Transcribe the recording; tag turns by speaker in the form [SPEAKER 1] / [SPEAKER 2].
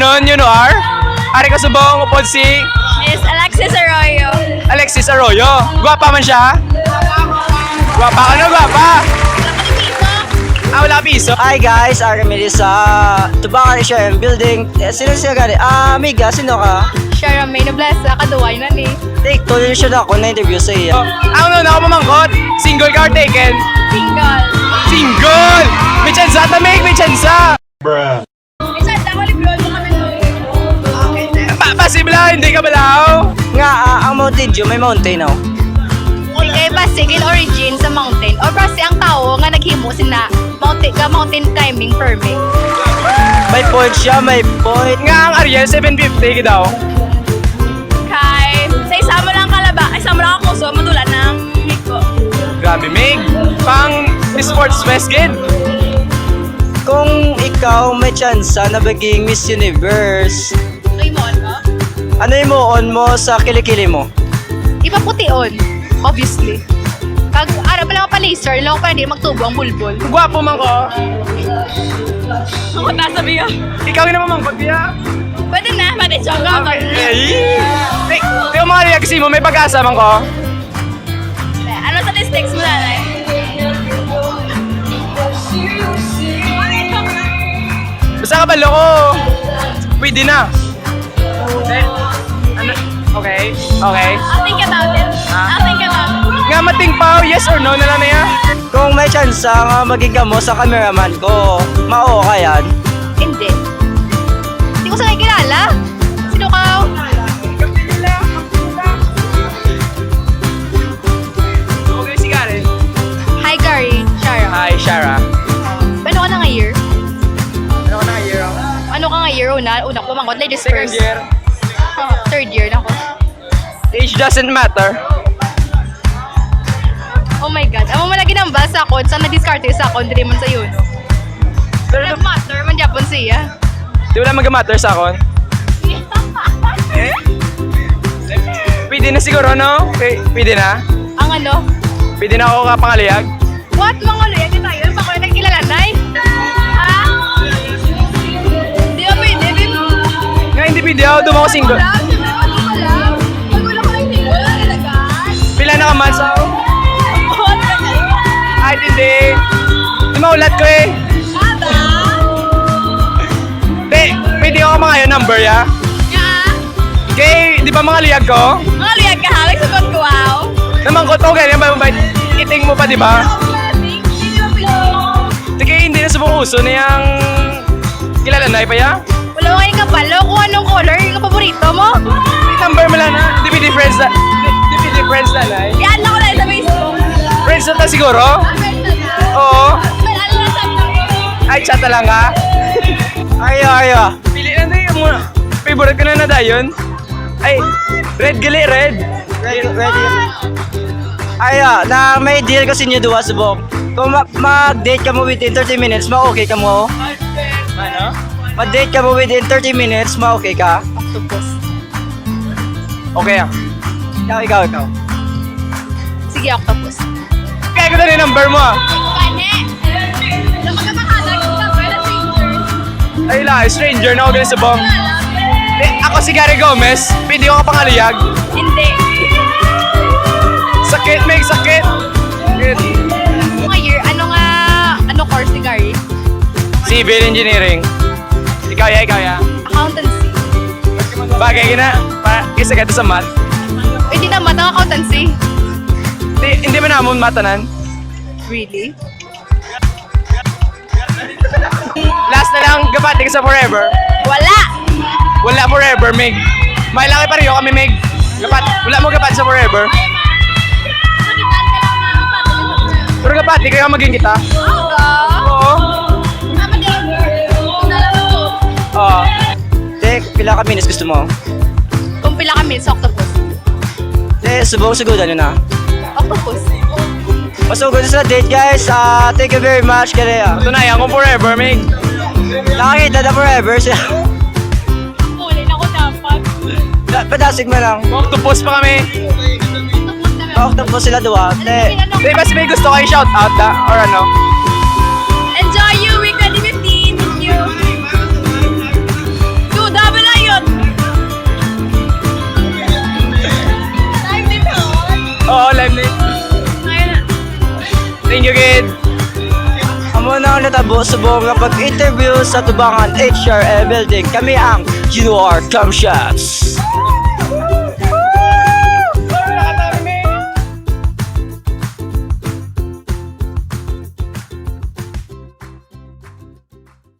[SPEAKER 1] afternoon, you know are? Ari ka subong upod si
[SPEAKER 2] Miss Alexis Arroyo.
[SPEAKER 1] Alexis Arroyo. Gwapa man siya? Gwapa ka na, gwapa? Wala piso.
[SPEAKER 3] Hi guys, Aramili sa Tubakan Siya Building. Sino siya gani? Amiga, sino ka?
[SPEAKER 2] Shara May Noblesa, kaduway na ni.
[SPEAKER 3] Take to yun siya na ako na interview sa iya.
[SPEAKER 1] Ang nun ako mamangkot. Single ka or taken?
[SPEAKER 2] Single.
[SPEAKER 1] Single! May tsansa ta, Meg! May tsansa!
[SPEAKER 2] Minsan, ako libro mo kami doon.
[SPEAKER 1] Possible hindi ka balaw?
[SPEAKER 3] Nga, ang Mountain Dew, may mountain now.
[SPEAKER 2] Kay Basigil origin sa mountain. O kasi ang tao nga naghimo sina mountain climbing permit.
[SPEAKER 3] May point siya, may point.
[SPEAKER 1] Nga ang Ariel, 750 daw.
[SPEAKER 2] Kay, sa isa mo lang isa mo lang ako puso, matula ng Miko.
[SPEAKER 1] Grabe, Meg. Pang sports West Gate.
[SPEAKER 3] Kung ikaw may chance na maging Miss Universe,
[SPEAKER 2] Kay mo, ano?
[SPEAKER 3] ano yung on mo sa kilikili mo?
[SPEAKER 2] Ipapution, obviously. Kag, ano pala pa-laser, lang pa hindi magtubo ang bulbul.
[SPEAKER 1] Gwapo man ko.
[SPEAKER 2] Ako nasabi ka.
[SPEAKER 1] Ikaw yung namamangkot niya.
[SPEAKER 2] Pwede na, joke ako.
[SPEAKER 1] Hey, yung mga reaksi mo, may pag-asa man ko.
[SPEAKER 2] Ano statistics mo na, Nay?
[SPEAKER 1] Basta kabalo ko. Pwede na. Ano? Okay. Okay.
[SPEAKER 2] I'll think about it. I'll think about it.
[SPEAKER 1] Nga mating pao, yes or no na lang na yan?
[SPEAKER 3] Kung may chance nga maging kamo sa cameraman ko, mao ka yan.
[SPEAKER 2] Hindi. Hindi ko sa kilala. Sino ka?
[SPEAKER 1] Okay, si Karen.
[SPEAKER 2] Hi, Gary. Shara.
[SPEAKER 1] Hi, Shara.
[SPEAKER 2] Ano ka na nga year?
[SPEAKER 1] Ano ka na year?
[SPEAKER 2] Ano ka nga year? Una ko mangkot. Ladies
[SPEAKER 1] Second
[SPEAKER 2] first.
[SPEAKER 1] year.
[SPEAKER 2] Third year na ako.
[SPEAKER 1] Age doesn't matter.
[SPEAKER 2] Oh my God. Amo mo lagi nang basa ako. Saan na-discard sa ako? Hindi man sa iyo, no?
[SPEAKER 1] Pero
[SPEAKER 2] Pero matter man Japon siya.
[SPEAKER 1] di wala mag-matter sa akon. Pwede na siguro, no? Pwede na?
[SPEAKER 2] Ang ano?
[SPEAKER 1] Pwede na ako kapangaliyag?
[SPEAKER 2] What? Mga luyag tayo? Ano pa ko na nagkilala, Nay? Ha? Di ba pwede, babe?
[SPEAKER 1] Nga hindi pwede ako, dumo ko single.
[SPEAKER 2] Wala ko lang single. Wala nilagay.
[SPEAKER 1] Pila na ka man sa ako? Ay, hindi. Di maulat ko eh.
[SPEAKER 2] Aba?
[SPEAKER 1] Pwede ako mga yung number, ya?
[SPEAKER 2] Nga?
[SPEAKER 1] Kay, di ba mga liyag ko?
[SPEAKER 2] Mga luyag ka, hawig sa ko, wow.
[SPEAKER 1] Namangkot ko, ganyan ba? Iting mo pa, di ba? Di kaya hindi na subong uso na yung kilala na pa ya?
[SPEAKER 2] Wala ko kayo kapalo kung anong color yung paborito mo.
[SPEAKER 1] Number mo lang na. Di pwede friends na. Di pwede friends na na.
[SPEAKER 2] Yan lang ko lang sa Facebook.
[SPEAKER 1] Friends na ta siguro? Oo. Ay, chat na lang ka.
[SPEAKER 3] Ayo.
[SPEAKER 1] Pili na tayo mo. Favorite ko na dayon. Ay, red gali, red.
[SPEAKER 3] Ready? Ayo, na may deal ko sa inyo duwa subok. Kung mag-date ka mo within 30 minutes, ma-okay ka mo?
[SPEAKER 1] Ano?
[SPEAKER 3] Mag-date ka mo within 30 minutes, ma-okay ka?
[SPEAKER 2] Octopus.
[SPEAKER 1] Okay ah.
[SPEAKER 3] Ikaw.
[SPEAKER 2] Sige, octopus.
[SPEAKER 1] Kaya ko na yung number mo ah.
[SPEAKER 2] Kane! Alam ka makahalag yung number na strangers.
[SPEAKER 1] Ay la, stranger na ako ganun sa bong. Ako si Gary Gomez. Pwede ko kapangaliyag.
[SPEAKER 2] Hindi.
[SPEAKER 1] Sakit, may sakit. Sakit.
[SPEAKER 2] Mga year, ano course ni Gary?
[SPEAKER 1] Civil engineering. Ikaw ya.
[SPEAKER 2] Accountancy.
[SPEAKER 1] Bagay ka na. Isa ka sa math.
[SPEAKER 2] Hindi na matang accountancy.
[SPEAKER 1] Hindi mo namon matanan.
[SPEAKER 2] Really?
[SPEAKER 1] Last na lang, gapati ka sa forever.
[SPEAKER 2] Wala!
[SPEAKER 1] Wala forever, Meg. May laki pa rin kami, Meg. Wala mo gapati sa forever. Pero gapati, kaya maging kita. Oo. Oo.
[SPEAKER 3] Tek, pila ka minutes gusto mo?
[SPEAKER 2] Kung pila kami sa octopus.
[SPEAKER 3] Subok sugudan nyo na.
[SPEAKER 2] Octopus.
[SPEAKER 3] Masugod sa date guys. Thank you very much. Kaya
[SPEAKER 1] Tunayan ko forever, Meg.
[SPEAKER 3] nakakita na forever siya.
[SPEAKER 2] Kulay na ko dapat.
[SPEAKER 3] Padasig mo lang.
[SPEAKER 1] Octopus pa kami.
[SPEAKER 2] Octopus na
[SPEAKER 3] Octopus sila duwa. Te.
[SPEAKER 1] Di ba si may gusto kayo shout out da? Or ano?
[SPEAKER 2] Enjoy you week 2015. Thank you. Duda
[SPEAKER 3] Amo na ang natabo subong nga pag-interview sa Tubangan HR building. Kami ang UR Camshots.